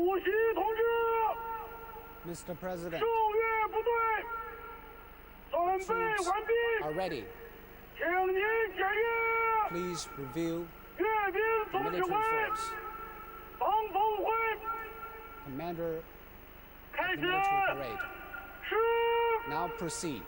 主席同志， Mr. President, 受阅部队准备 troops 完毕， are ready. 请您检阅 Please review 阅兵 the 总指 military 挥 force. 方峰辉 Commander of 开 the 始 military parade. 是。 Now proceed.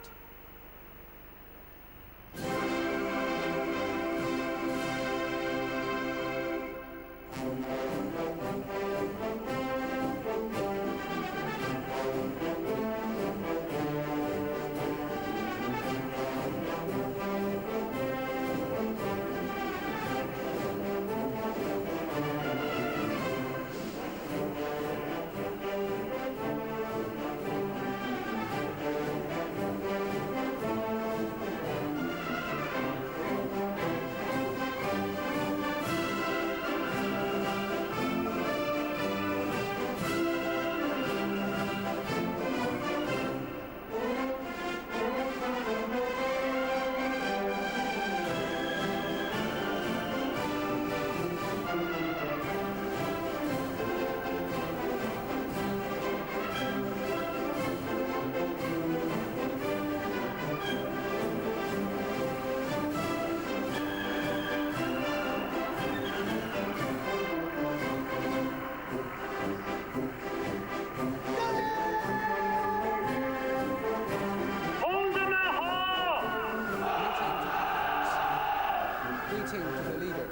Greeting to the leader.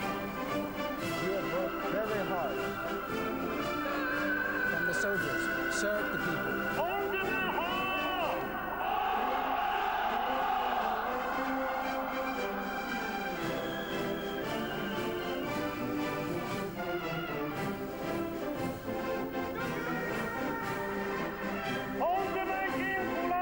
You have worked very hard. From the soldiers, serve the people. 同志们好！ 同志们辛苦了！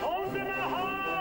同志们好！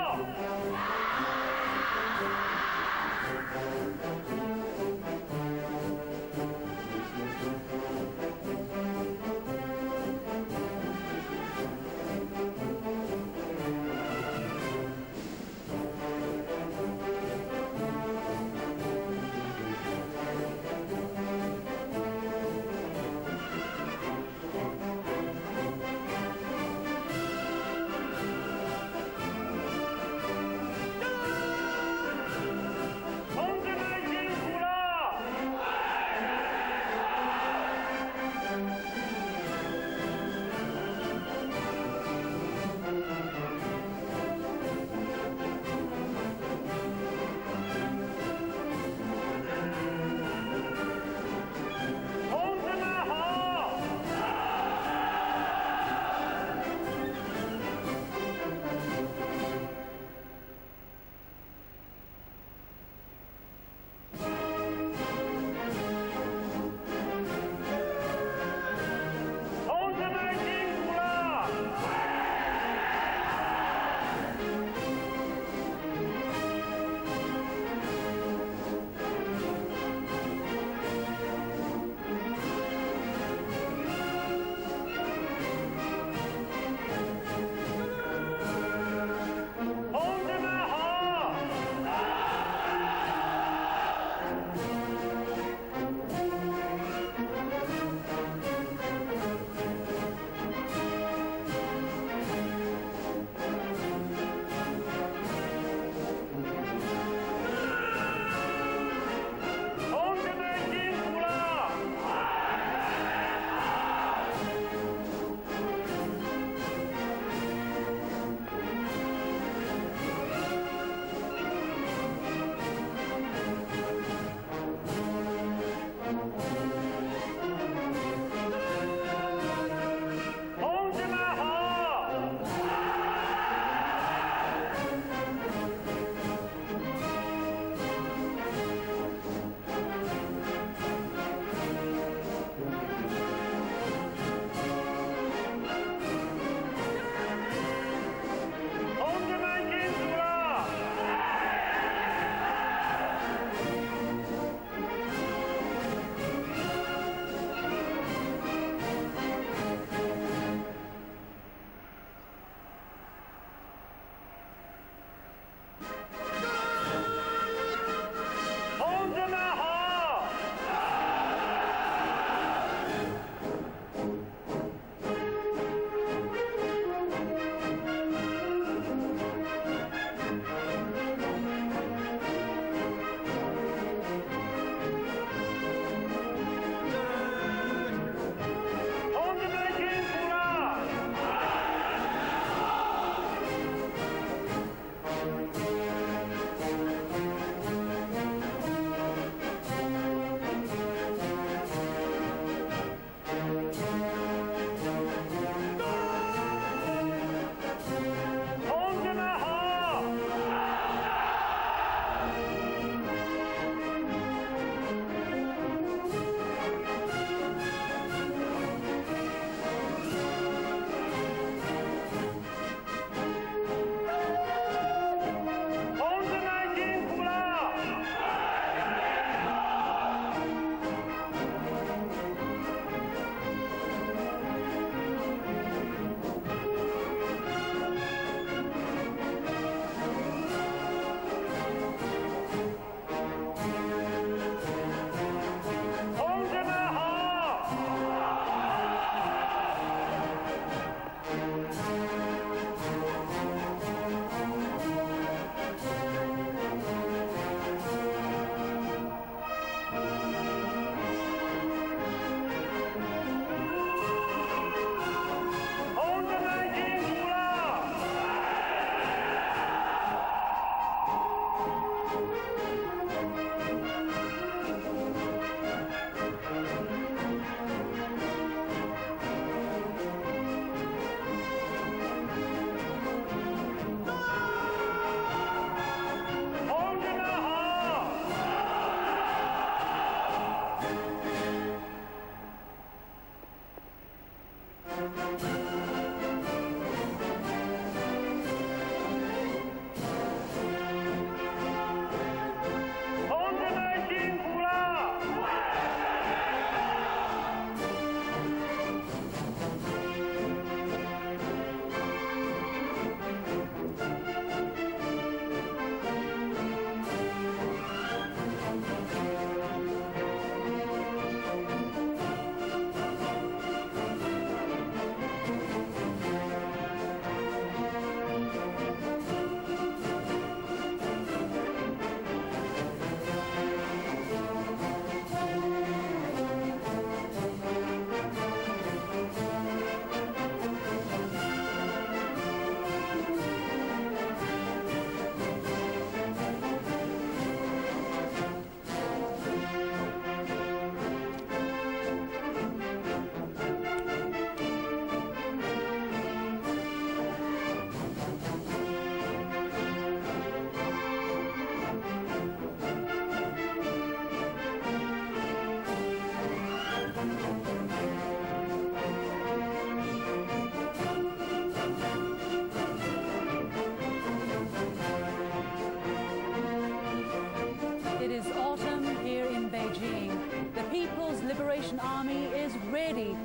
Liberation Army is ready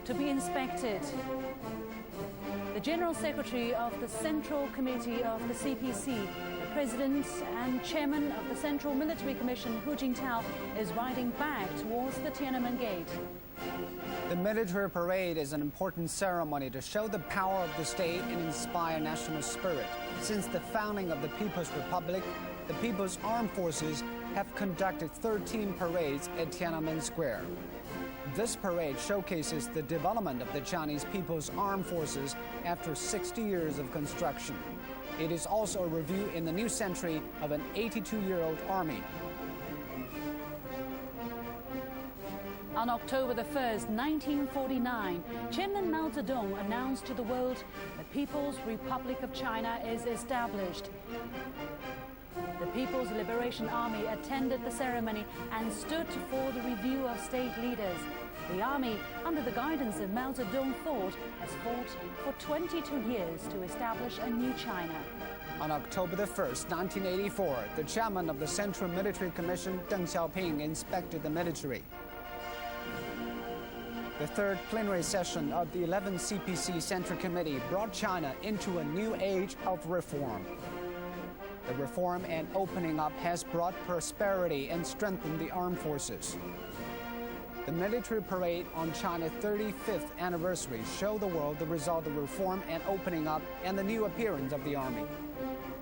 to be inspected. The General Secretary of the Central Committee of the CPC, the President and Chairman of the Central Military Commission, Hu Jintao, is riding back towards the Tiananmen Gate. The military parade is an important ceremony to show the power of the state and inspire national spirit. Since the founding of the People's Republic, the People's Armed Forces have conducted 13 parades at Tiananmen Square. This parade showcases the development of the Chinese People's Armed Forces after 60 years of construction. It is also a review in the new century of an 82-year-old army. On October the 1st, 1949, Chairman Mao Zedong announced to the world the People's Republic of China is established. The People's Liberation Army attended the ceremony and stood for the review of state leaders. The army, under the guidance of Mao Zedong, has fought for 22 years to establish a new China. On October the 1st, 1984, the chairman of the Central Military Commission, Deng Xiaoping, inspected the military. The third plenary session of the 11th CPC Central Committee brought China into a new age of reform. The reform and opening up has brought prosperity and strengthened the armed forces. The military parade on China's 35th anniversary showed the world the result of reform and opening up and the new appearance of the army.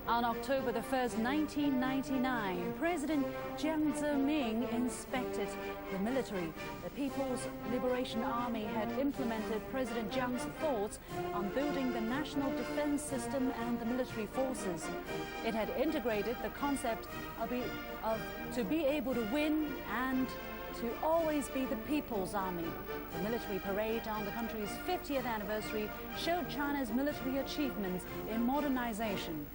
On October the 1st, 1999, President Jiang Zemin inspected the military. The People's Liberation Army had implemented President Jiang's thoughts on building the national defense system and the military forces. It had integrated the concept of to be able to win and to always be the people's army. The military parade on the country's 50th anniversary showed China's military achievements in modernization.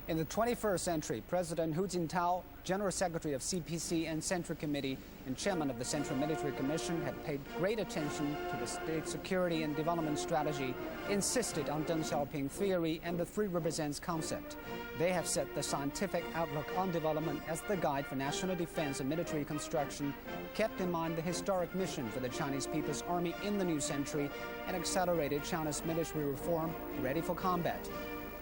In the 21st century, President Hu Jintao, General Secretary of CPC and Central Committee, and Chairman of the Central Military Commission have paid great attention to the state security and development strategy, insisted on Deng Xiaoping theory and the Three Represents concept. They have set the scientific outlook on development as the guide for national defense and military construction, kept in mind the historic mission for the Chinese People's Army in the new century, and accelerated China's military reform ready for combat.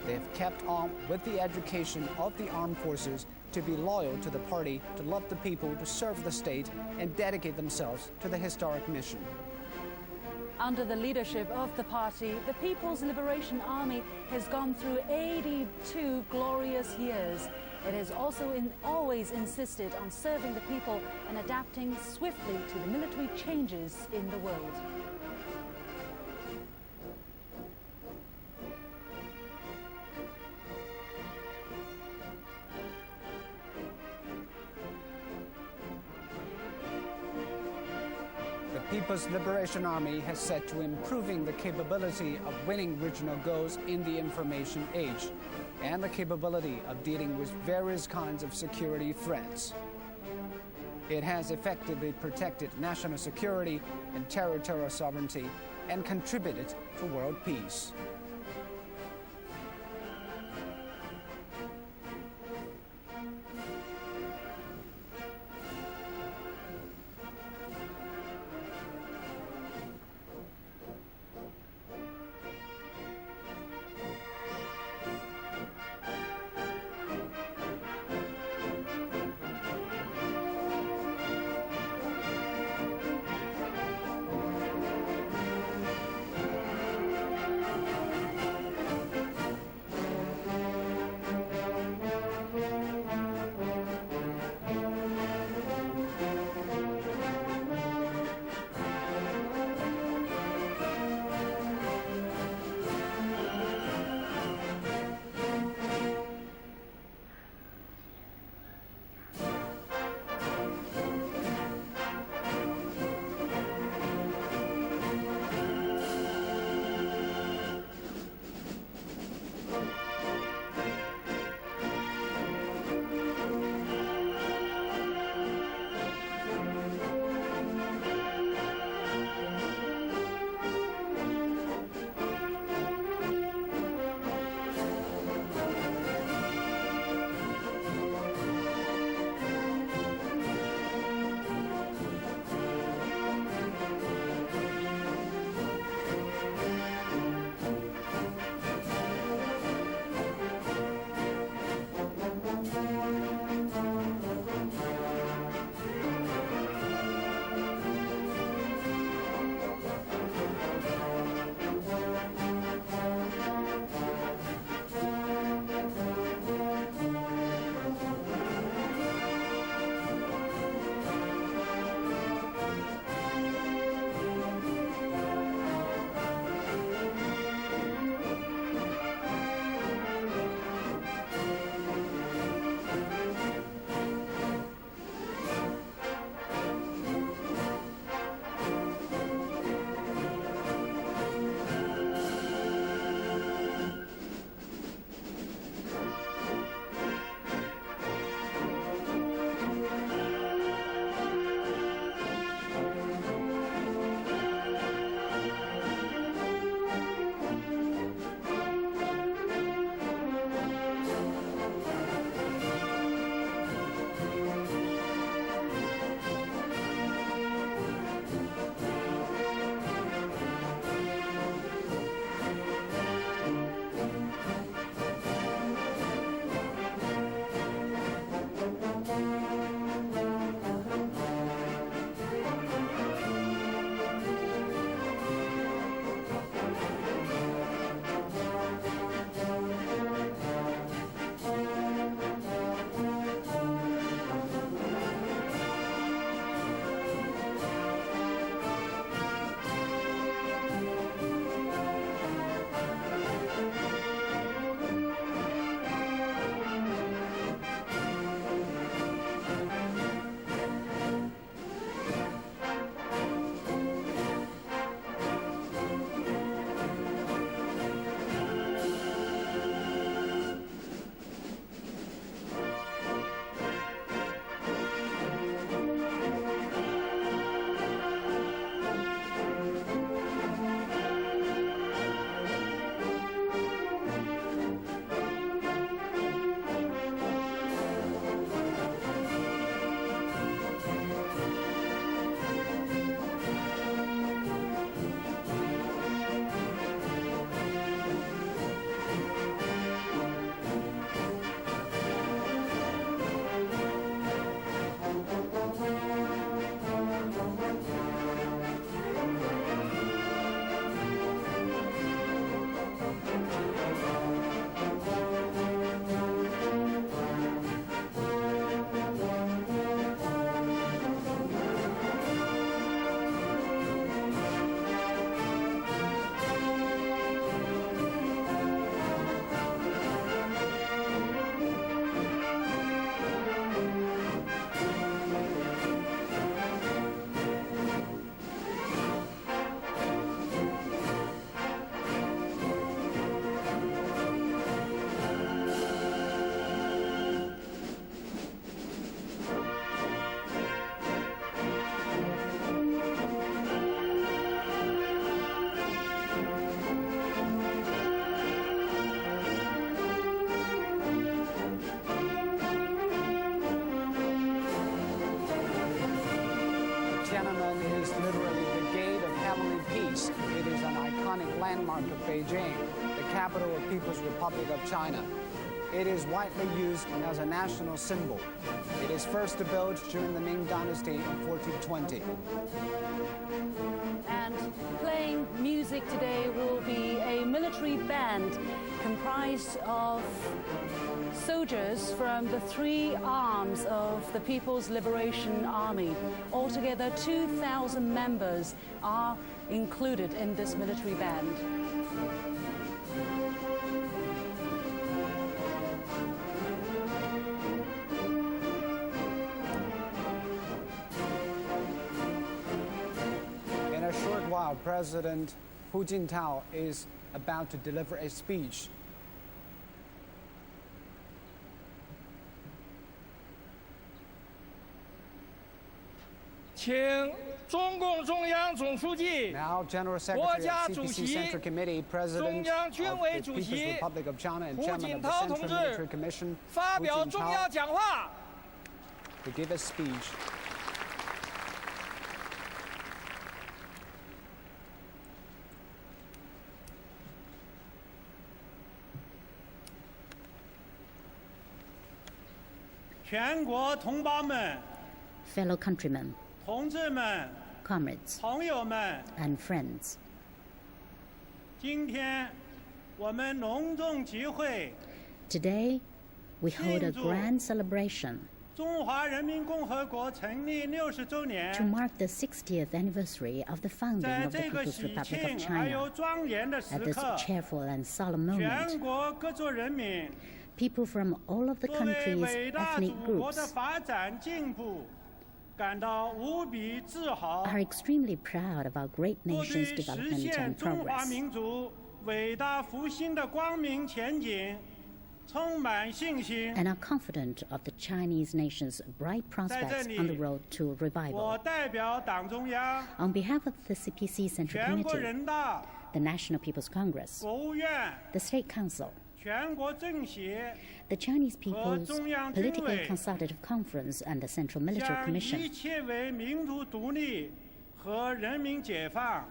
They have kept on with the education of the armed forces to be loyal to the party, to love the people, to serve the state, and dedicate themselves to the historic mission. Under the leadership of the party, the People's Liberation Army has gone through 82 glorious years. It has also always insisted on serving the people and adapting swiftly to the military changes in the world. The People's Liberation Army has set to improving the capability of winning regional goals in the information age and the capability of dealing with various kinds of security threats. It has effectively protected national security and territorial sovereignty and contributed to world peace. front of Beijing, the capital of People's Republic of China. It is widely used as a national symbol. It is first built during the Ming Dynasty in 1420. And playing music today will be a military band comprised of soldiers from the three arms of the People's Liberation Army. Altogether, 2,000 members are included in this military band. In a short while, President Hu Jintao is about to deliver a speech. 请中共中央总书记、 Now, General 国 Secretary 家 of 主 CPC 席、 Central Committee, 中 President 央 of 军委 the 主 People's 席 Republic of China and 胡 Chairman 锦 of the 涛同 Central 志 Military Commission, 发 Hu 表重要 Jintao, 讲话。 to give a speech. 全国同胞们、 fellow countrymen, 同志们、 comrades, 朋友们， and friends. 今天我们隆重集会 Today, we hold a 庆祝 grand celebration 中华人民共和国成立60周 to 年， mark the 60th anniversary of the founding 在 of the 这个 People's 喜 Republic of 庆而又 China. 庄严的时 At this 刻， cheerful and solemn 全 moment, 国各族人民 people from all of the 都为 country's 伟大 ethnic 祖国的 groups 发展进步感到无比自豪， are extremely proud of our great 都 nation's 对实 development 现 and 中华 progress. 民族伟大复兴的光明前景充满信心。 And are confident of the Chinese nation's bright prospects on the road to 我 revival. 代表党中央、 On behalf of the CPC Central 全国 Committee, 人大、 the National People's Congress, 国务院、 the State Council, 全国政协 the Chinese People's 中央军委 Political Consultative Conference and the Central Military 向一 Commission 切为民族独立和人民解放、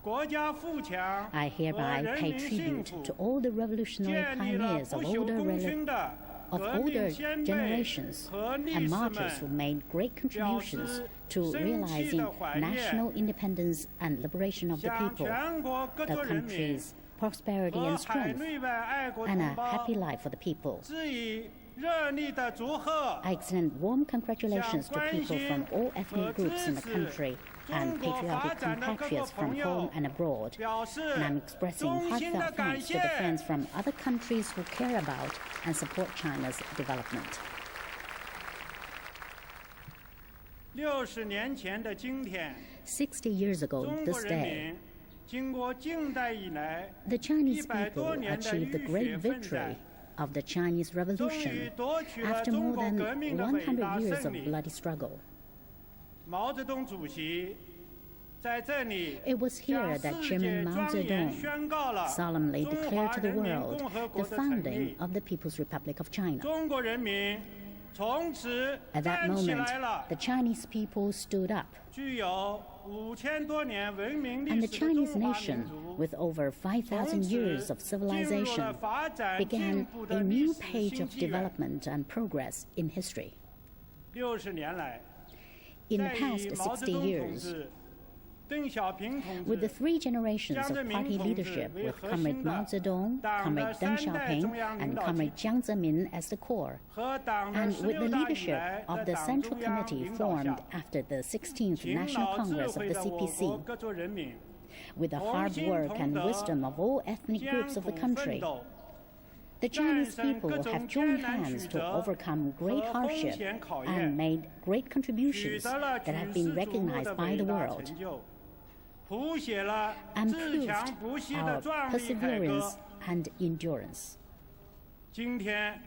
国家富强 I 和 hereby 人 pay 民幸 tribute 福 to all the revolutionary 建立了 pioneers 不 of 朽 older, 功勋的 of 革命 older 先辈 generations 和历 and 史 martyrs who 们， made great contributions to 深切地 realizing 怀念 national independence and liberation of the 向 people, 全国各 the 族人民 country's prosperity 和 and 海 strength, 内外爱国 and 同 a 胞 happy life for the people. 致以热烈的祝贺。 I extend warm congratulations to people from all ethnic groups in the country and patriotic compatriots from home and abroad. 表示 And I'm expressing 衷心的 heartfelt 感 thanks to the 谢。 friends from other countries who care about and support China's development. 60年前的今天， 60 years ago 中国 this 人 day, 民经过近代以来 the Chinese 100 多 people 年的 achieved the 浴 great 血奋战 victory of the Chinese 终于 Revolution 夺取了 after 中 more 国 than 革命的伟大100 years 胜 of 利。 bloody struggle. 毛泽东主席在这里 It was here 向 that 世界 Chairman Mao 庄严 Zedong 宣告了 solemnly 中 declared 华 to the 人民 world 共和 the 国的成 founding 立。 of the People's Republic of China. 中国人民从此 At that 站起 moment, 来了， the Chinese people stood up, 具有5000多年文明 and 历 the 史的 Chinese 中华 nation, 民族， with over 5,000 years of 进入了 civilization, 发展进 began 步 a 的历 new 史 page 新 of 纪元。 development and progress in history. 60年来， In the 在 past 以毛泽 60东同 years, 志、邓小平同 with the 志、 three generations of 江泽民 party 同志 leadership, 为 with 核 Comrade 心的 Mao Zedong, 党的 Comrade Deng 3代 Xiaoping, 中央领 and 导 Comrade 体 Jiang Zemin as the core, 和党的 and with the 16大以 leadership 来 of 的 the 党 Central 中央 Committee 领导 formed 下， after the 16th 勤 National 劳智 Congress of 慧 the 的我国 CPC, 各族人民， with the hard work and wisdom of all ethnic 艰 groups of the 苦奋 country, 斗， the Chinese 战胜 people 各种 have 艰 joined 难 hands 曲 to 折 overcome great 和风 hardship 险考 and 验， made great 取 contributions 得了 that 举 have 世 been 瞩目 recognized 的 by 伟 the 大 world, 成就，谱写了 and 自 proved 强不息的 our 壮丽改革 perseverance。and endurance. 今天，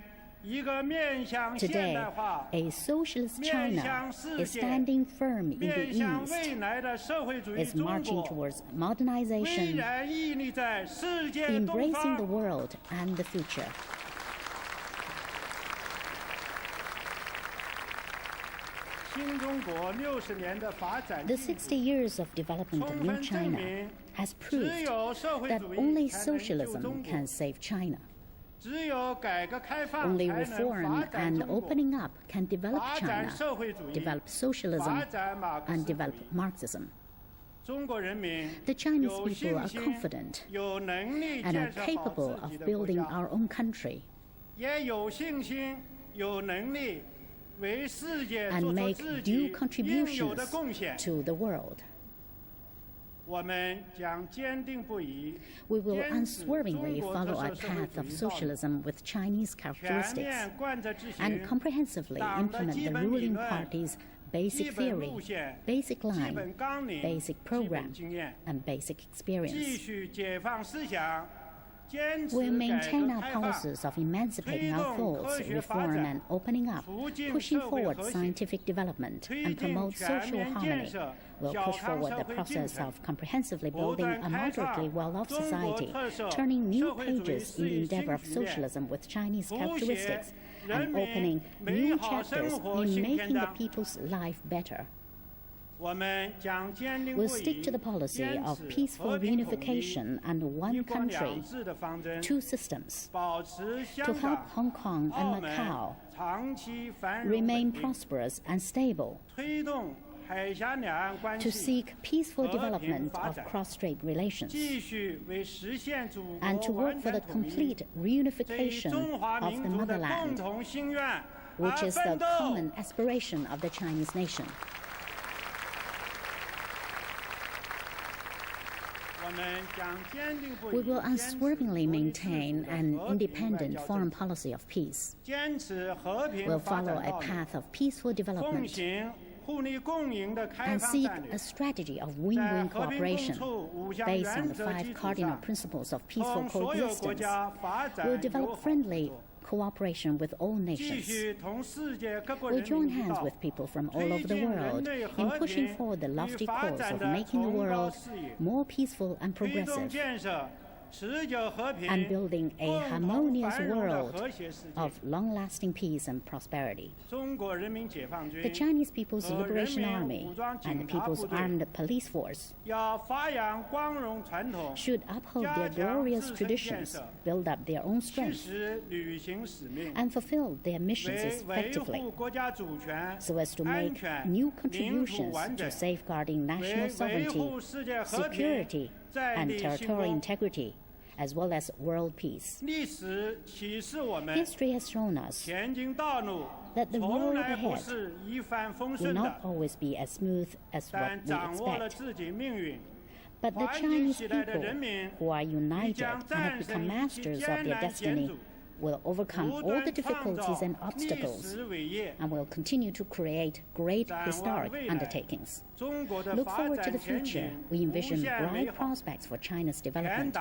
一个面向现 Today, 代化、 a socialist 面 China 向世 is 界、 standing firm in the 面向 East, 未来的社会主义 is 中 marching 国， towards 巍 modernization, 然屹立在世界东 embracing the 方。 world and the future. 新中国60年的发展 The 进步， 60 years of development of 充 New 分证 China 明 has proved that only socialism can save China. Only reform and opening up can develop China, develop socialism, and develop Marxism. The Chinese people are confident and are capable of building our own country and make due contributions to the world. We will unswervingly follow a path of socialism with Chinese characteristics and comprehensively implement the ruling party's basic theory, basic line, basic program, and basic experience. We'll maintain our policies of emancipating our thoughts, reform and opening up, pushing forward scientific development, and promote social harmony. We'll push forward the process of comprehensively building a moderately well-off society, turning new pages in the endeavor of socialism with Chinese characteristics, and opening new chapters in making the people's life better. We'll stick to the policy of peaceful reunification and one country, two systems, to help Hong Kong and Macau remain prosperous and stable, to seek peaceful development of cross-strait relations, and to work for the complete reunification of the motherland, which is the common aspiration of the Chinese nation. We will unswervingly maintain an independent foreign policy of peace. We'll follow a path of peaceful development and seek a strategy of win-win cooperation based on the 5 cardinal principles of peaceful coexistence. We'll develop friendly cooperation with all nations. We'll join hands with people from all over the world in pushing forward the lofty cause of making the world more peaceful and progressive, and building a harmonious world of long-lasting peace and prosperity. The Chinese People's Liberation Army and the People's Armed Police Force should uphold their glorious traditions, build up their own strength, and fulfill their missions effectively, so as to make new contributions to safeguarding national sovereignty, security, and territorial integrity, as well as world peace. History has shown us that the road ahead will not always be as smooth as what we expect. But the Chinese people, who are united and have become masters of their destiny, will overcome all the difficulties and obstacles and will continue to create great historic undertakings. Look forward to the future. We envision bright prospects for China's development.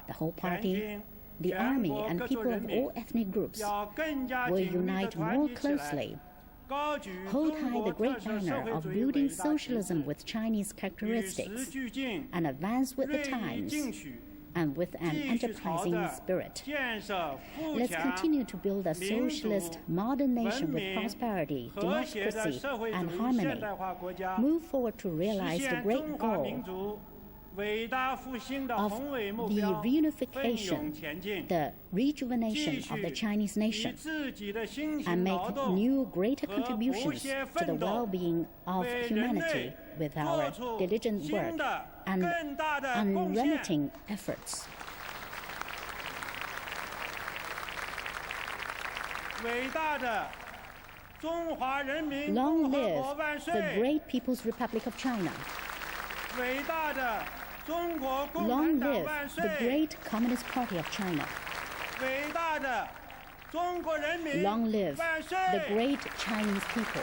The whole party, the army, and people of all ethnic groups will unite more closely, hold high the great banner of building socialism with Chinese characteristics, and advance with the times and with an enterprising spirit. Let's continue to build a socialist modern nation with prosperity, democracy, and harmony. Move forward to realize the great goal of the reunification, the rejuvenation of the Chinese nation, and make new, greater contributions to the well-being of humanity with our diligent work and unremitting efforts. Long live the great People's Republic of China. Long live the great Communist Party of China. Long live the great Chinese people.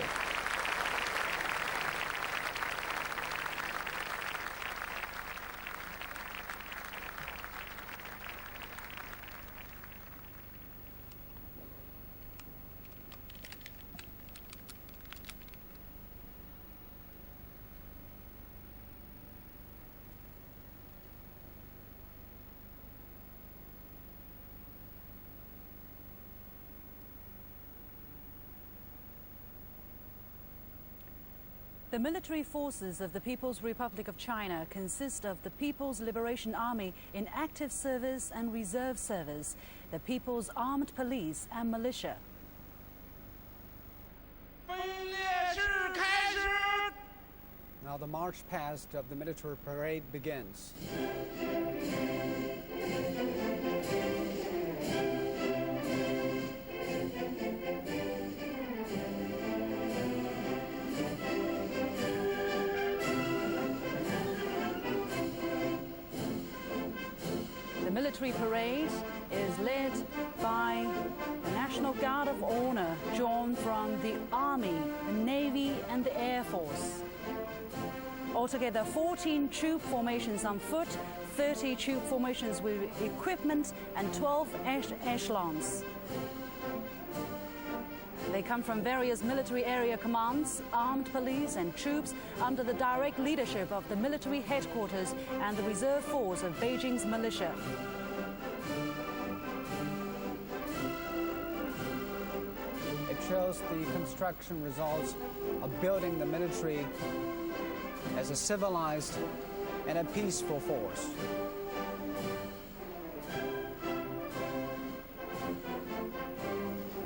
The military forces of the People's Republic of China consist of the People's Liberation Army in active service and reserve service, the People's Armed Police and Militia. Now the march past of the military parade begins. The military parade is led by the National Guard of Honor, drawn from the Army, the Navy and the Air Force. Altogether 14 troop formations on foot, 30 troop formations with equipment and 12 echelons. They come from various military area commands, armed police and troops under the direct leadership of the military headquarters and the reserve force of Beijing's militia. It shows the construction results of building the military as a civilized and a peaceful force.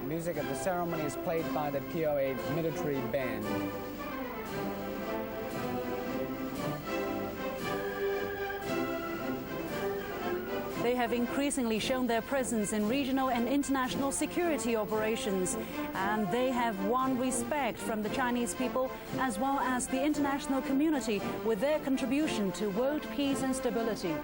The music at the ceremony is played by the POA military band. They have increasingly shown their presence in regional and international security operations, and they have won respect from the Chinese people as well as the international community with their contribution to world peace and stability.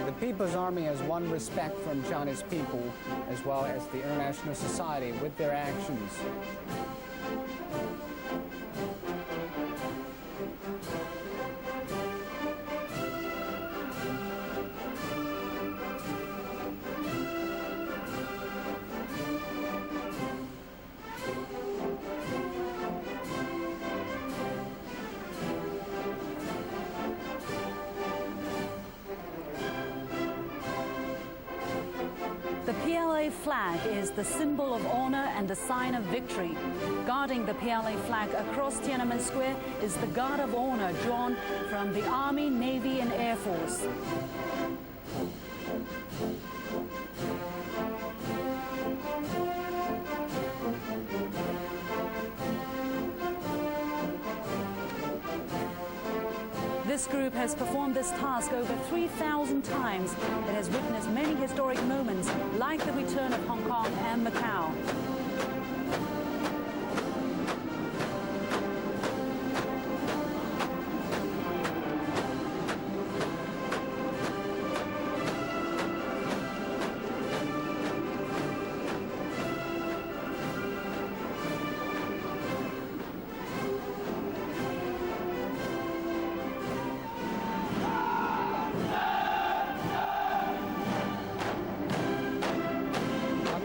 The People's Army has won respect from Chinese people as well as the international society with their actions. The PLA flag is the symbol of honor and a sign of victory. Guarding the PLA flag across Tiananmen Square is the Guard of Honor drawn from the Army, Navy and Air Force. This group has performed this task over 3,000 times. It has witnessed many historic moments, like the return of Hong Kong and Macau.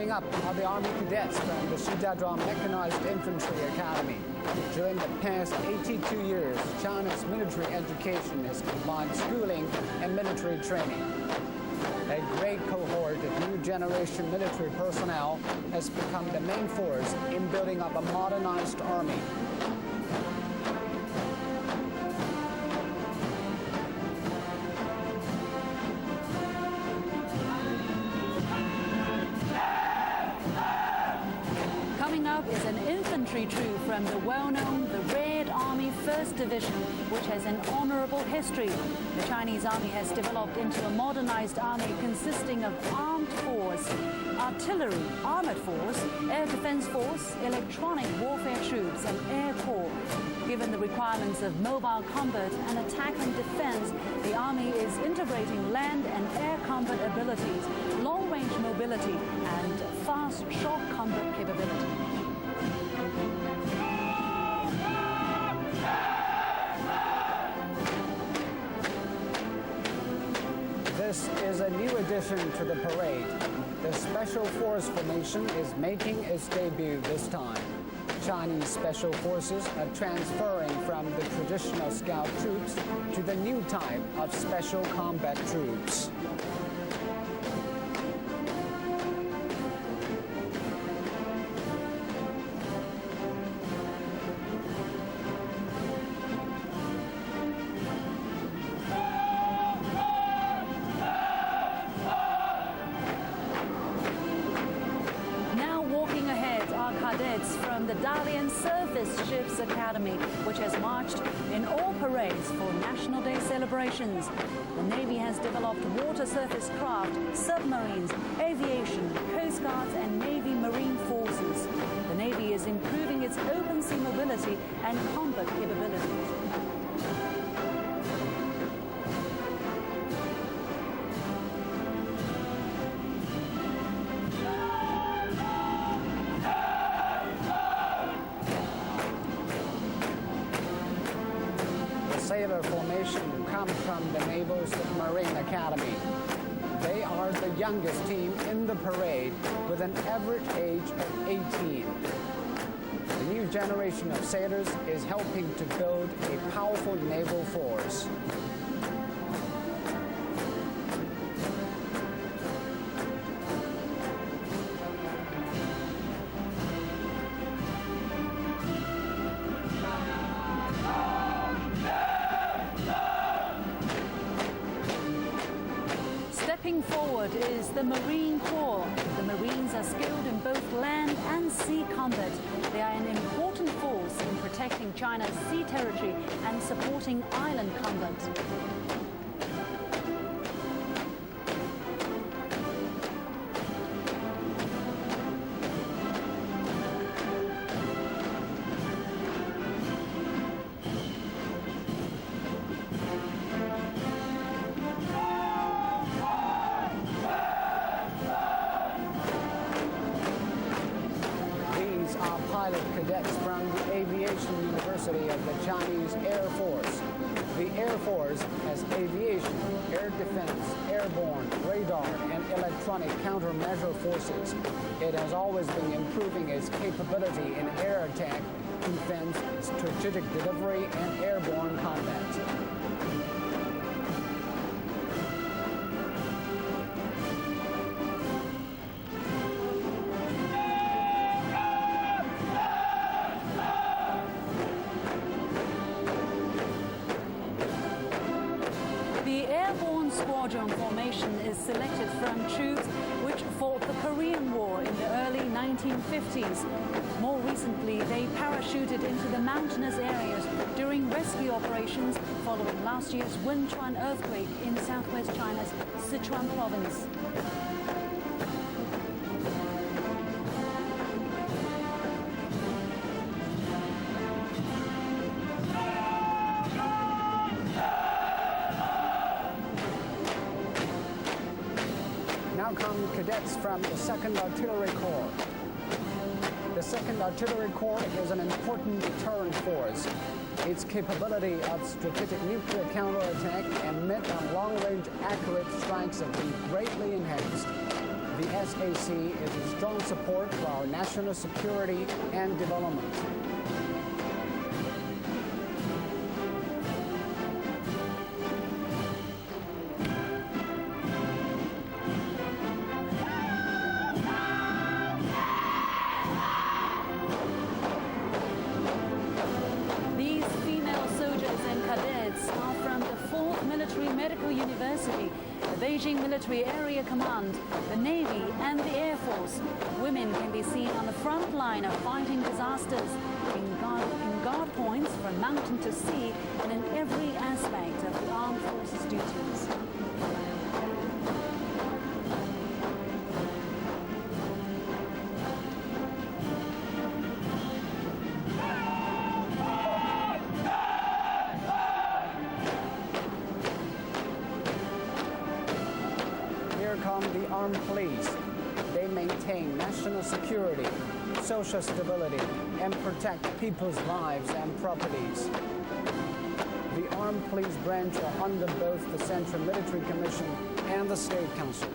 Up are the Army cadets from the Shijiazhuang Mechanized Infantry Academy. During the past 82 years, China's military education has combined schooling and military training. A great cohort of new generation military personnel has become the main force in building up a modernized army. Is an infantry troop from the well-known the Red Army 1st Division, which has an honorable history. The Chinese army has developed into a modernized army consisting of armed force, artillery, armored force, air defense force, electronic warfare troops, and air corps. Given the requirements of mobile combat and attack and defense, the army is integrating land and air combat abilities, long-range mobility, and fast, short combat capability. This is a new addition to the parade. The Special Force Formation is making its debut this time. Chinese Special Forces are transferring from the traditional scout troops to the new type of special combat troops. the Dalian Surface Ships Academy, which has marched in all parades for National Day celebrations. The Navy has developed water surface craft, submarines, aviation, coast guards and Navy Marine forces. The Navy is improving its open sea mobility and combat capabilities. Sailor formation comes from the Naval Submarine Academy. They are the youngest team in the parade with an average age of 18. The new generation of sailors is helping to build a powerful naval force. Stepping forward is the Marine Corps. The Marines are skilled in both land and sea combat. They are an important force in protecting China's sea territory and supporting island combat. Pilot cadets from the Aviation University of the Chinese Air Force. The Air Force has aviation, air defense, airborne, radar, and electronic countermeasure forces. It has always been improving its capability in air attack, defense, strategic delivery, and airborne combat. Squadron formation is selected from troops which fought the Korean War in the early 1950s. More recently, they parachuted into the mountainous areas during rescue operations following last year's Wenchuan earthquake in southwest China's Sichuan province. Now come cadets from the 2nd Artillery Corps. The 2nd Artillery Corps is an important deterrent force. Its capability of strategic nuclear counterattack and mid- and long-range accurate strikes have been greatly enhanced. The SAC is a strong support for our national security and development. Medical University, the Beijing Military Area Command, the Navy and the Air Force. Women can be seen on the front line of fighting disasters, in guard points from mountain to sea, and in every aspect of the armed forces duties. The armed police. They maintain national security, social stability, and protect people's lives and properties. The armed police branch are under both the Central Military Commission and the State Council.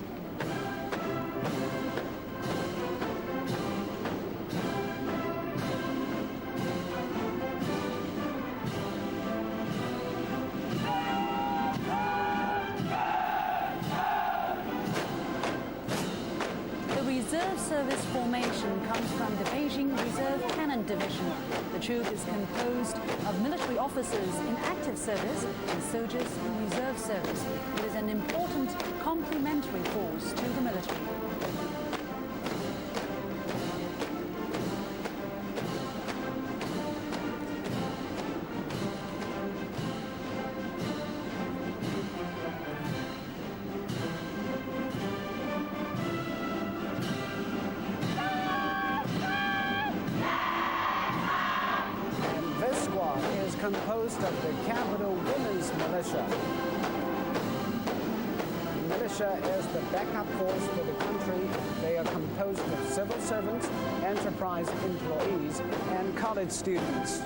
Reserve Service formation comes from the Beijing Reserve Cannon Division. The troop is composed of military officers in active service and soldiers in reserve service. It is an important complementary force to the military. composed of the Capital Women's Militia. The militia is the backup force for the country. They are composed of civil servants, enterprise employees, and college students.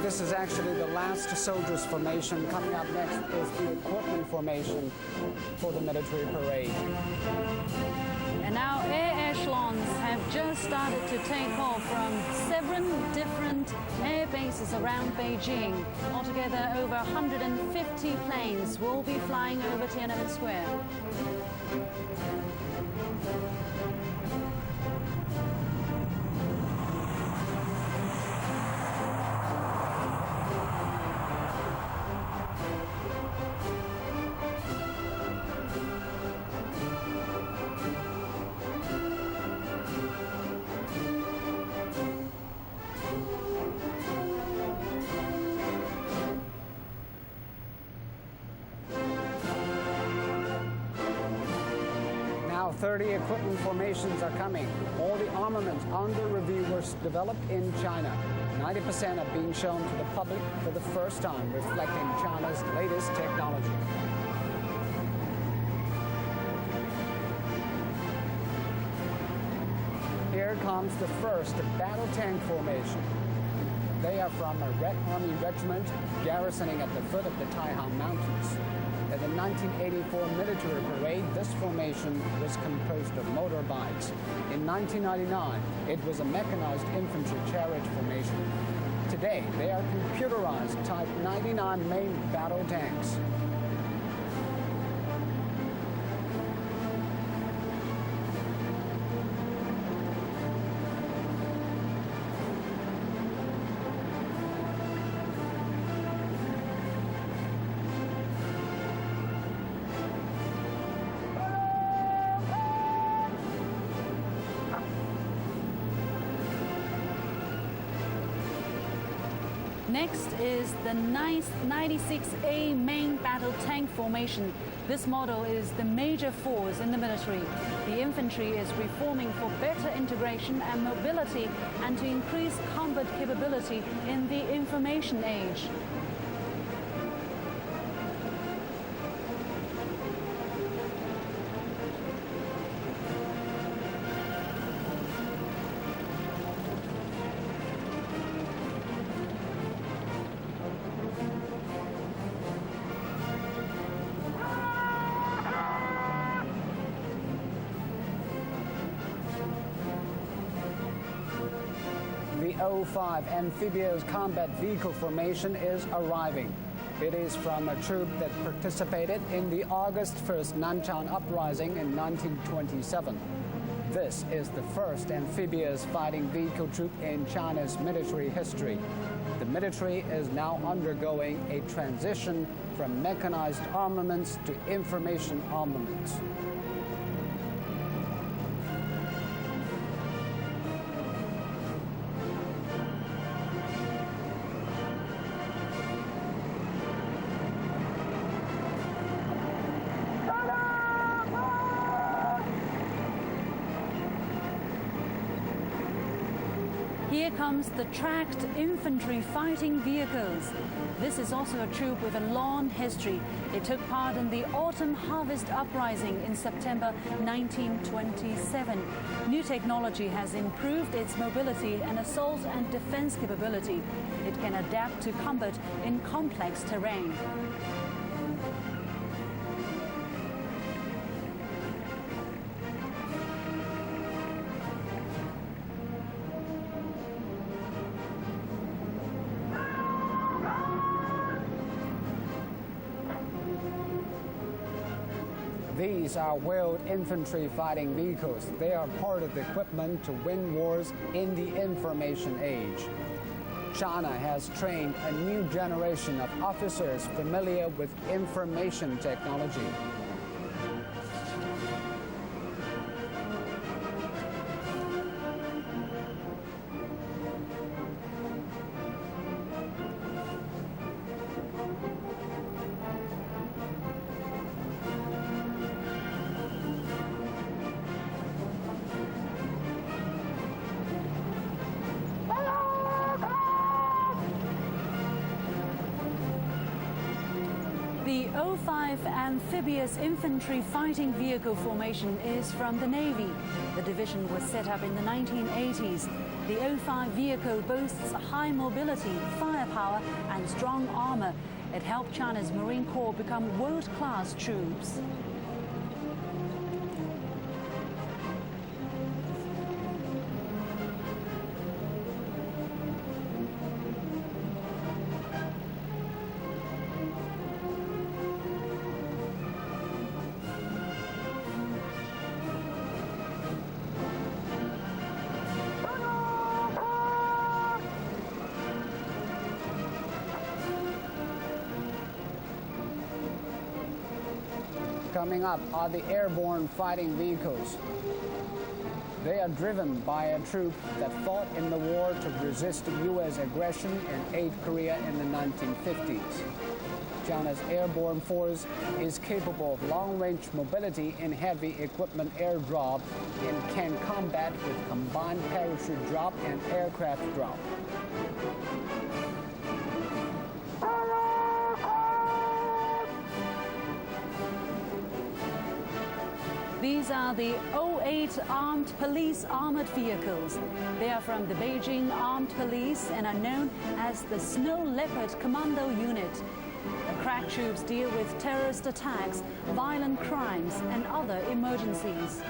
This is actually the last soldiers formation. Coming up next is the equipment formation for the military parade. And now air echelons have just started to take off from 7 different air bases around Beijing. Altogether, over 150 planes will be flying over Tiananmen Square. Now 30 equipment formations are coming. All the armaments under review were developed in China. 90% are being shown to the public for the first time, reflecting China's latest technology. Here comes the first battle tank formation. They are from a Red Army regiment garrisoning at the foot of the Taihang Mountains. At the 1984 military parade, this formation was composed of motorbikes. In 1999, it was a mechanized infantry chariot formation. Today, they are computerized Type 99 main battle tanks. Next is the 96A main battle tank formation. This model is the major force in the military. The infantry is reforming for better integration and mobility and to increase combat capability in the information age. The O5 amphibious combat vehicle formation is arriving. It is from a troop that participated in the August 1st Nanchang Uprising in 1927. This is the first amphibious fighting vehicle troop in China's military history. The military is now undergoing a transition from mechanized armaments to information armaments. Here comes the tracked infantry fighting vehicles. This is also a troop with a long history. It took part in the Autumn Harvest Uprising in September 1927. New technology has improved its mobility and assault and defense capability. It can adapt to combat in complex terrain. These are wheeled infantry fighting vehicles. They are part of the equipment to win wars in the information age. China has trained a new generation of officers familiar with information technology. The 05 Amphibious Infantry Fighting Vehicle formation is from the Navy. The division was set up in the 1980s. The 05 vehicle boasts high mobility, firepower, and strong armor. It helped China's Marine Corps become world-class troops. Coming up are the airborne fighting vehicles. They are driven by a troop that fought in the war to resist U.S. aggression and aid Korea in the 1950s. China's airborne force is capable of long-range mobility in heavy equipment airdrop and can combat with combined parachute drop and aircraft drop. These are the 08 Armed Police Armored Vehicles. They are from the Beijing Armed Police and are known as the Snow Leopard Commando Unit. The crack troops deal with terrorist attacks, violent crimes, and other emergencies.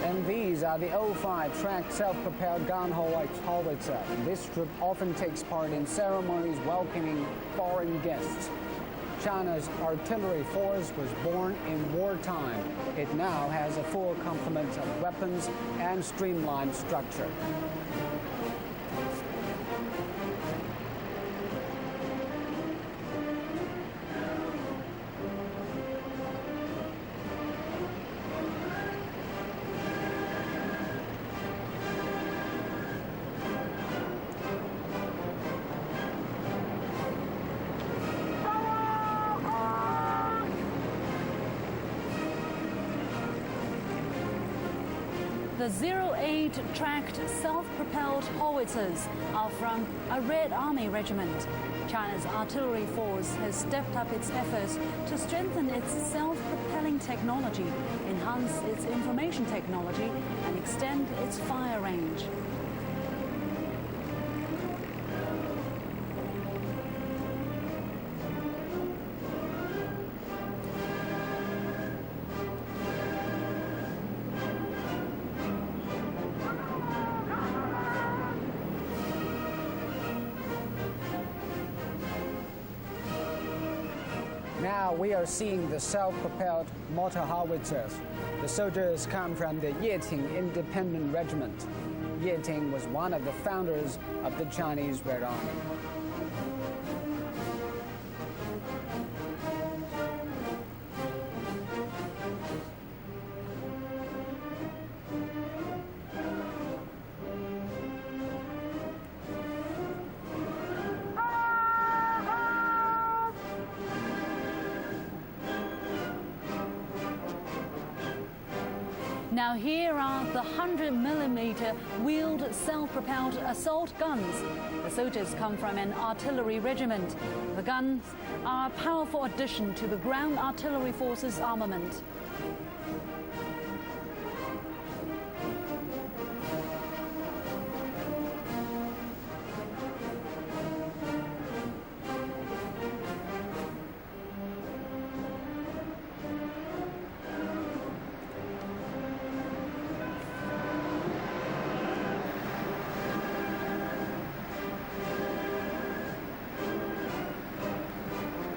And these are the 05 tracked self-propelled gun howitzer. This troop often takes part in ceremonies welcoming foreign guests. China's artillery force was born in wartime. It now has a full complement of weapons and streamlined structure. The 08 tracked self-propelled howitzers are from a Red Army regiment. China's artillery force has stepped up its efforts to strengthen its self-propelling technology, enhance its information technology, and extend its fire range. Now we are seeing the self-propelled mortar howitzers. The soldiers come from the Yeting Independent Regiment. Yeting was one of the founders of the Chinese Red Army. Now here are the 100mm wheeled self-propelled assault guns. The soldiers come from an artillery regiment. The guns are a powerful addition to the ground artillery force's armament.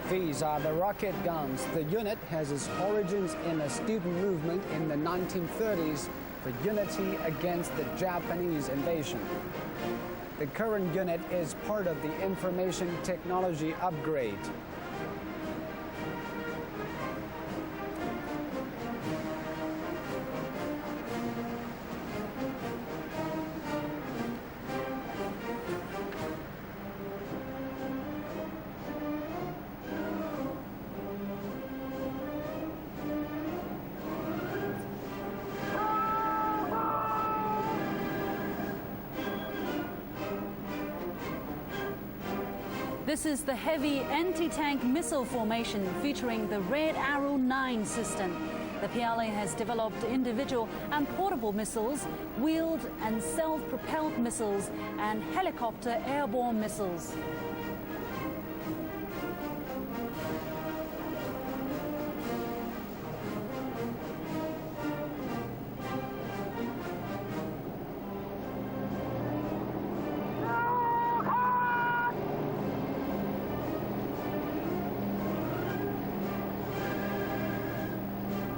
These are the rocket guns. The unit has its origins in a student movement in the 1930s for unity against the Japanese invasion. The current unit is part of the information technology upgrade. This is the heavy anti-tank missile formation featuring the Red Arrow 9 system. The PLA has developed individual and portable missiles, wheeled and self-propelled missiles, and helicopter airborne missiles.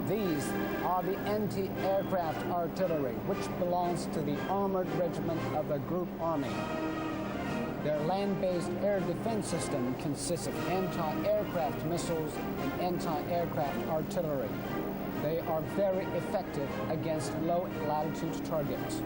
These are the anti-aircraft artillery, which belongs to the armored regiment of a group army. Their land-based air defense system consists of anti-aircraft missiles and anti-aircraft artillery. They are very effective against low-latitude targets.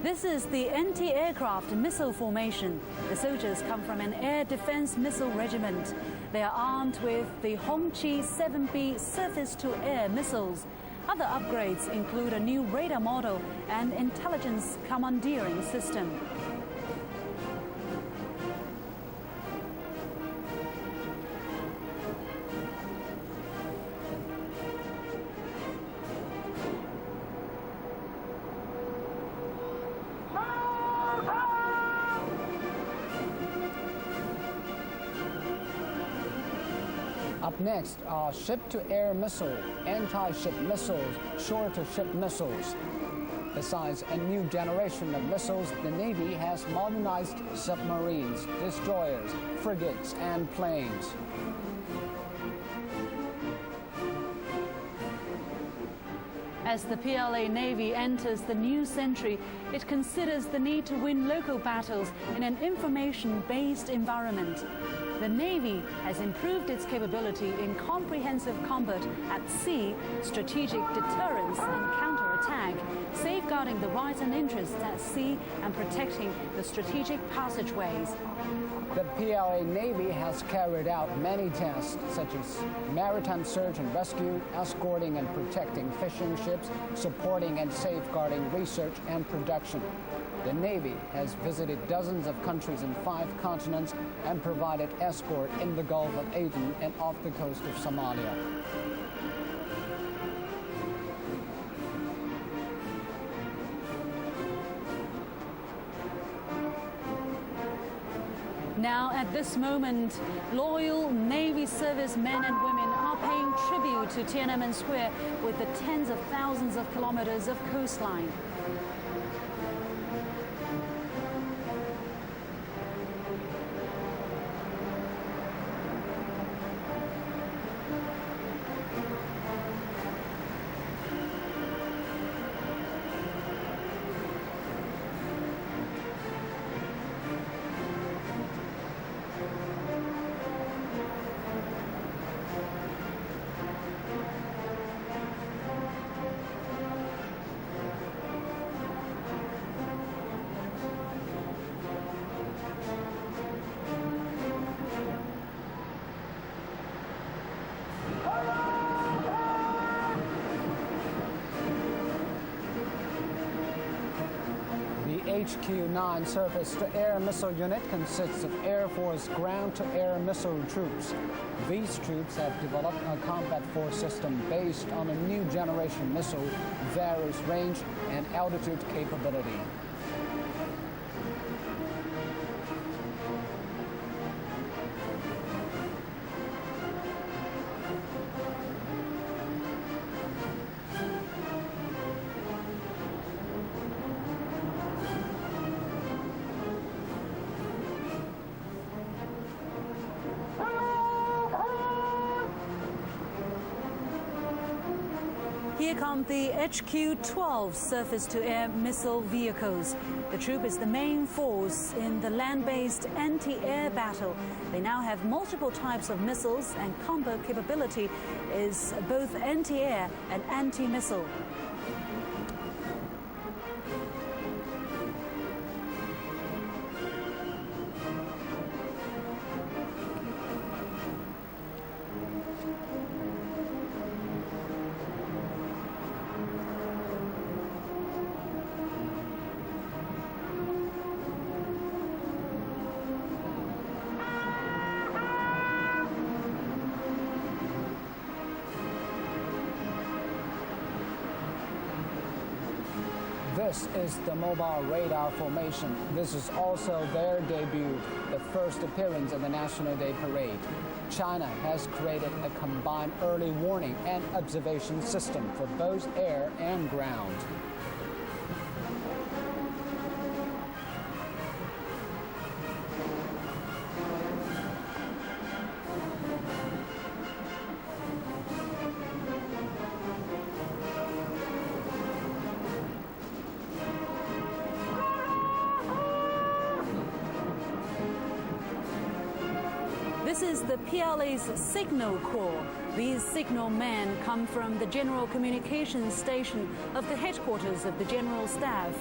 This is the anti-aircraft missile formation. The soldiers come from an air defense missile regiment. They are armed with the Hongqi 7B surface-to-air missiles. Other upgrades include a new radar model and intelligence commandeering system. Up next are ship-to-air missile, anti-ship missiles, shore-to-ship missiles. Besides a new generation of missiles, the Navy has modernized submarines, destroyers, frigates, and planes. As the PLA Navy enters the new century, it considers the need to win local battles in an information-based environment. The Navy has improved its capability in comprehensive combat at sea, strategic deterrence and counterattack, safeguarding the rights and interests at sea and protecting the strategic passageways. The PLA Navy has carried out many tasks such as maritime search and rescue, escorting and protecting fishing ships, supporting and safeguarding research and production. The Navy has visited dozens of countries in 5 continents and provided escort in the Gulf of Aden and off the coast of Somalia. Now, at this moment, loyal Navy servicemen and women are paying tribute to Tiananmen Square with the tens of thousands of kilometers of coastline. HQ-9 surface-to-air missile unit consists of Air Force ground-to-air missile troops. These troops have developed a combat force system based on a new generation missile, varies range and altitude capability. Here come the HQ-12 surface-to-air missile vehicles. The troop is the main force in the land-based anti-air battle. They now have multiple types of missiles, and combat capability is both anti-air and anti-missile. This is the mobile radar formation. This is also their debut, the first appearance at the National Day Parade. China has created a combined early warning and observation system for both air and ground. This is the PLA's Signal Corps. These signal men come from the General Communications Station of the headquarters of the General Staff.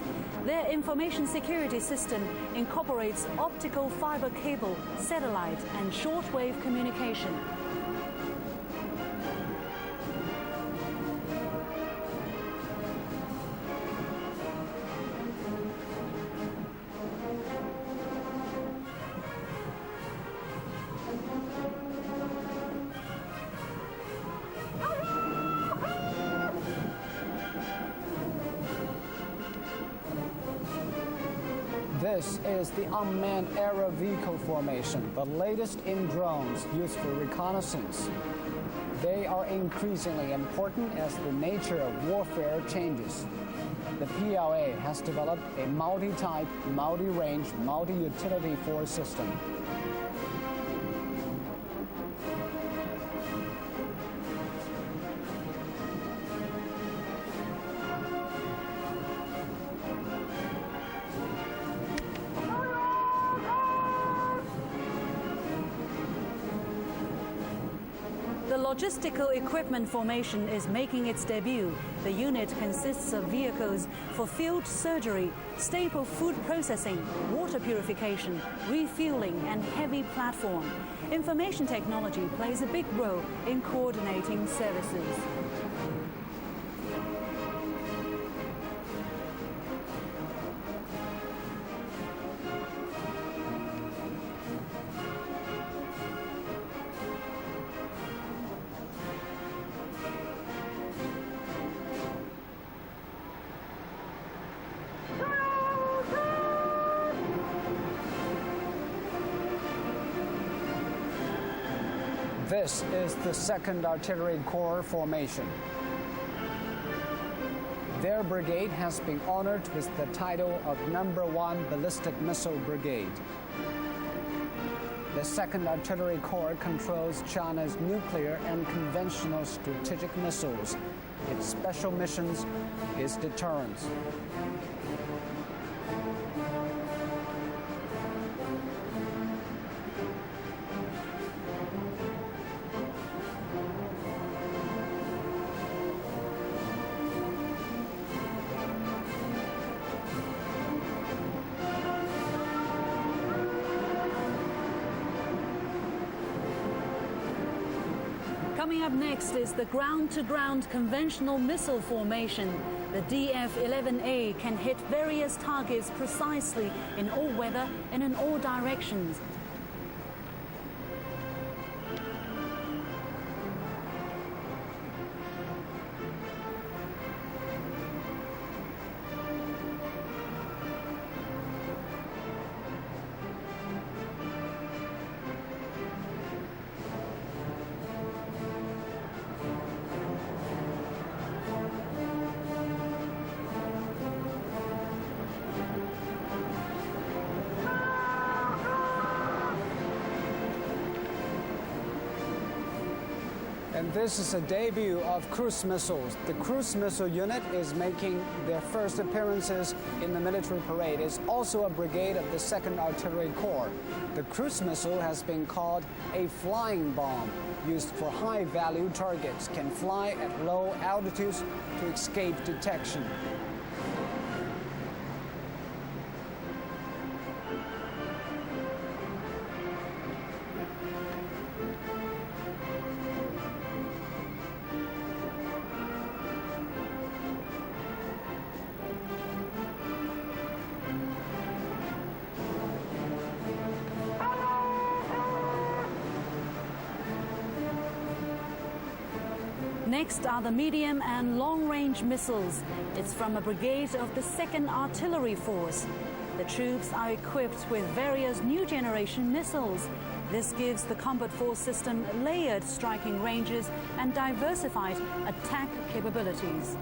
Their information security system incorporates optical fiber cable, satellite, and shortwave communication. This is the unmanned aerial vehicle formation, the latest in drones used for reconnaissance. They are increasingly important as the nature of warfare changes. The PLA has developed a multi-type, multi-range, multi-utility force system. The logistical equipment formation is making its debut. The unit consists of vehicles for field surgery, staple food processing, water purification, refueling, and heavy platform. Information technology plays a big role in coordinating services. This is the 2nd Artillery Corps formation. Their brigade has been honored with the title of #1 Ballistic Missile Brigade. The 2nd Artillery Corps controls China's nuclear and conventional strategic missiles. Its special missions is deterrence. Coming up next is the ground-to-ground conventional missile formation. The DF-11A can hit various targets precisely in all weather and in all directions. And this is a debut of cruise missiles. The cruise missile unit is making their first appearances in the military parade. It's also a brigade of the 2nd Artillery Corps. The cruise missile has been called a flying bomb, used for high-value targets, can fly at low altitudes to escape detection. Next are the medium and long-range missiles. It's from a brigade of the 2nd Artillery Force. The troops are equipped with various new generation missiles. This gives the combat force system layered striking ranges and diversified attack capabilities.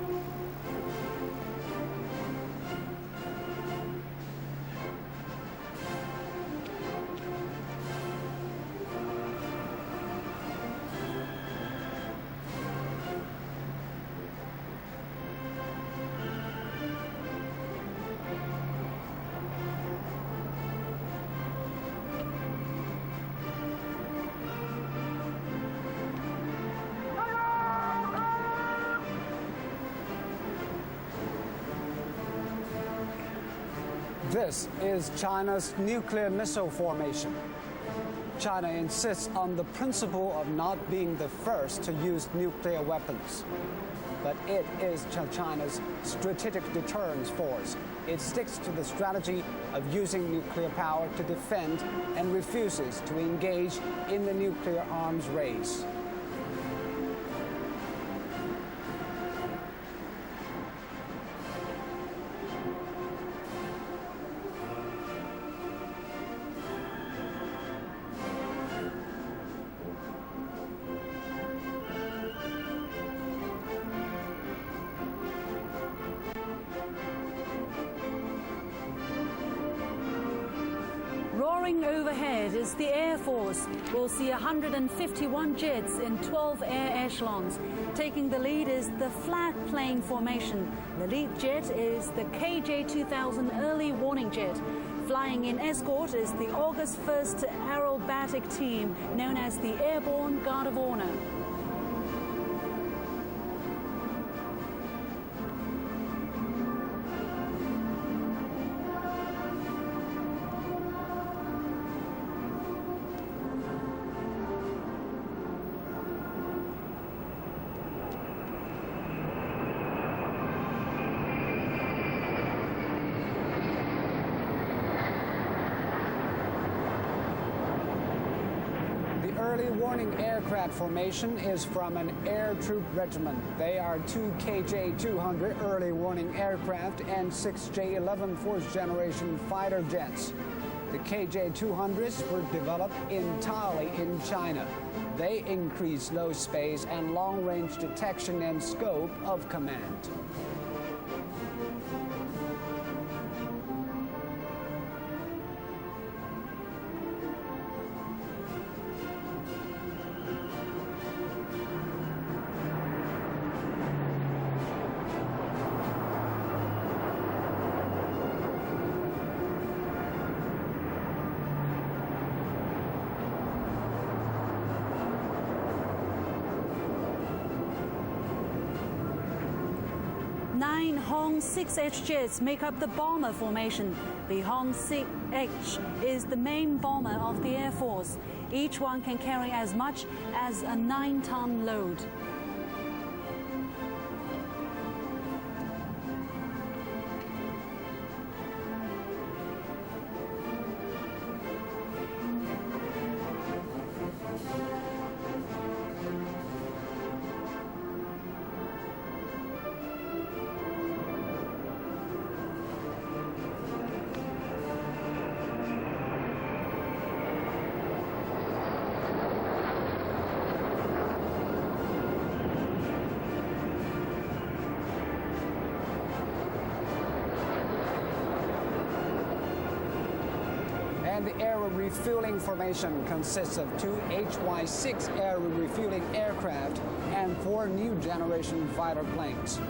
This is China's nuclear missile formation. China insists on the principle of not being the first to use nuclear weapons. But it is China's strategic deterrence force. It sticks to the strategy of using nuclear power to defend and refuses to engage in the nuclear arms race. Roaring overhead is the Air Force. We'll see 151 jets in 12 air echelons. Taking the lead is the flag plane formation. The lead jet is the KJ-2000 early warning jet. Flying in escort is the August 1st aerobatic team, known as the Airborne Guard of Honor. Early warning aircraft formation is from an air troop regiment. They are 2 KJ-200 early warning aircraft and 6 J-11 fourth generation fighter jets. The KJ-200s were developed entirely in China. They increase low space and long-range detection and scope of command. Hong 6H jets make up the bomber formation. The Hong 6H is the main bomber of the Air Force. Each one can carry as much as a 9-ton load. And the air refueling formation consists of 2 HY-6 air refueling aircraft and 4 new generation fighter planes.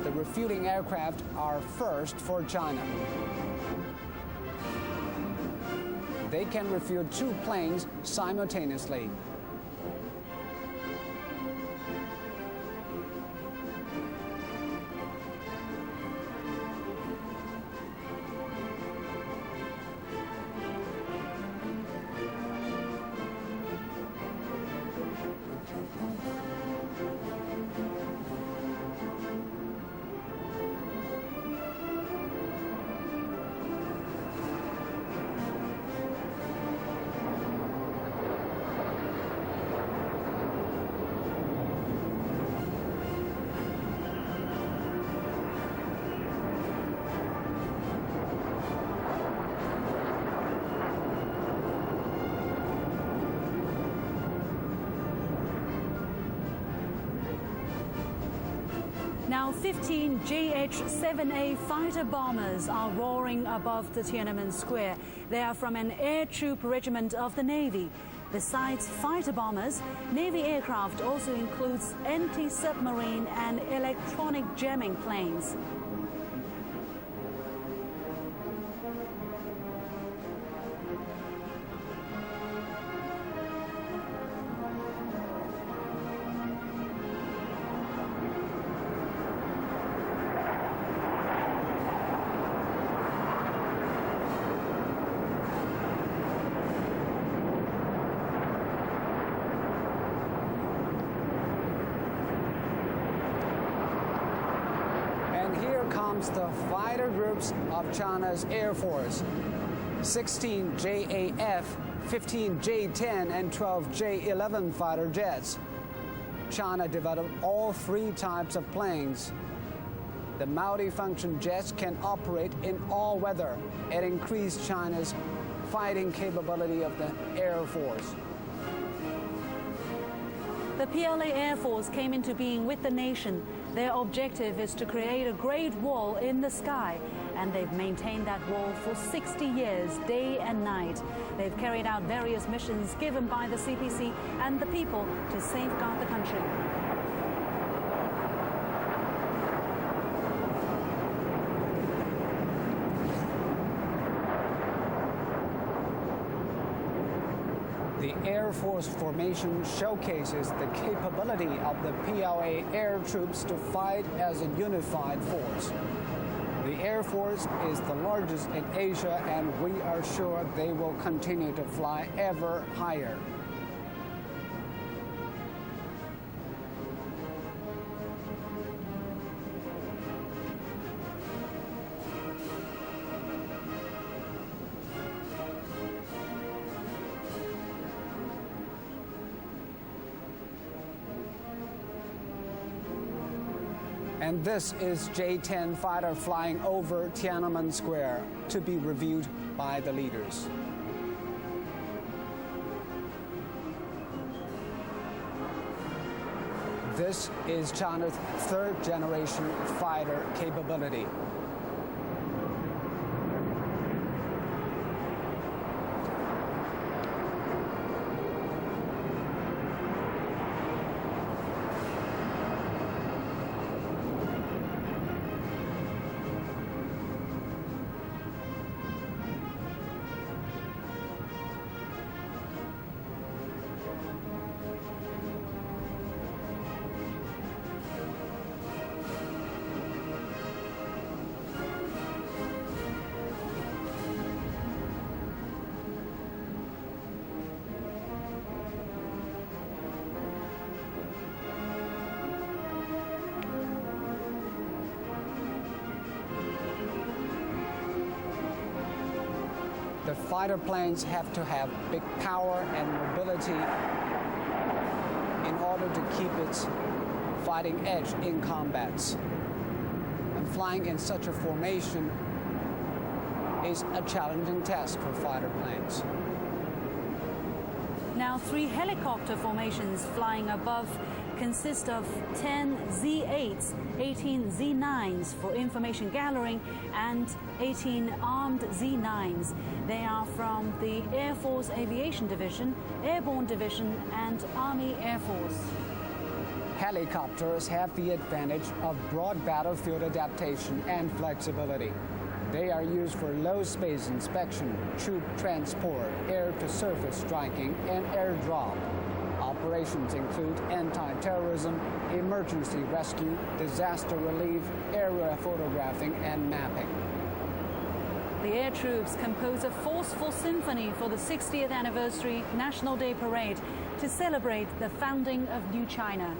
The refueling aircraft are first for China. They can refuel 2 planes simultaneously. Now 15 JH-7A fighter bombers are roaring above the Tiananmen Square. They are from an air troop regiment of the Navy. Besides fighter bombers, Navy aircraft also includes anti-submarine and electronic jamming planes. Here comes the fighter groups of China's Air Force. 16 JAF, 15 J-10, and 12 J-11 fighter jets. China developed all 3 types of planes. The multifunction jets can operate in all weather and increase China's fighting capability of the Air Force. The PLA Air Force came into being with the nation. Their objective is to create a great wall in the sky, and they've maintained that wall for 60 years, day and night. They've carried out various missions given by the CPC and the people to safeguard the country. The Air Force formation showcases the capability of the PLA air troops to fight as a unified force. The Air Force is the largest in Asia, and we are sure they will continue to fly ever higher. And this is J-10 fighter flying over Tiananmen Square to be reviewed by the leaders. This is China's 3rd generation fighter capability. fighter planes have to have big power and mobility in order to keep its fighting edge in combats. And flying in such a formation is a challenging task for fighter planes. Now, 3 helicopter formations flying above consist of 10 Z-8s, 18 Z-9s for information gathering, and 18 armed Z-9s. They are from the Air Force Aviation Division, Airborne Division, and Army Air Force. Helicopters have the advantage of broad battlefield adaptation and flexibility. They are used for low space inspection, troop transport, air-to-surface striking, and airdrop. Operations include anti-terrorism, emergency rescue, disaster relief, area photographing, and mapping. The air troops compose a forceful symphony for the 60th anniversary National Day Parade to celebrate the founding of New China.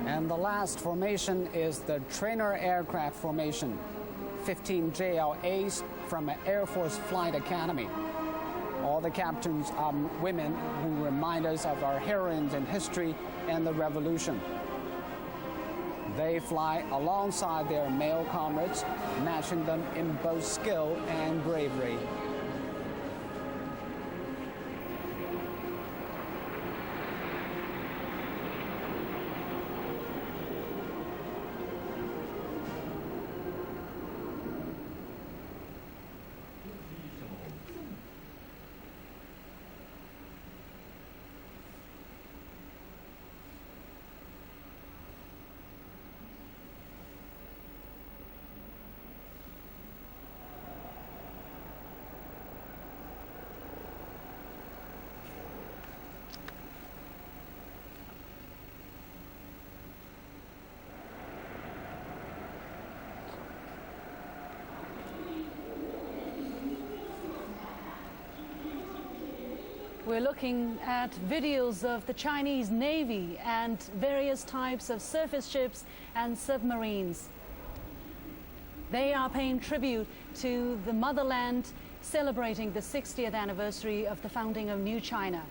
And the last formation is the trainer aircraft formation, 15 JLAs from an Air Force Flight Academy. All the captains are women who remind us of our heroines in history and the revolution. They fly alongside their male comrades, matching them in both skill and bravery. We're looking at videos of the Chinese Navy and various types of surface ships and submarines. They are paying tribute to the motherland, celebrating the 60th anniversary of the founding of New China.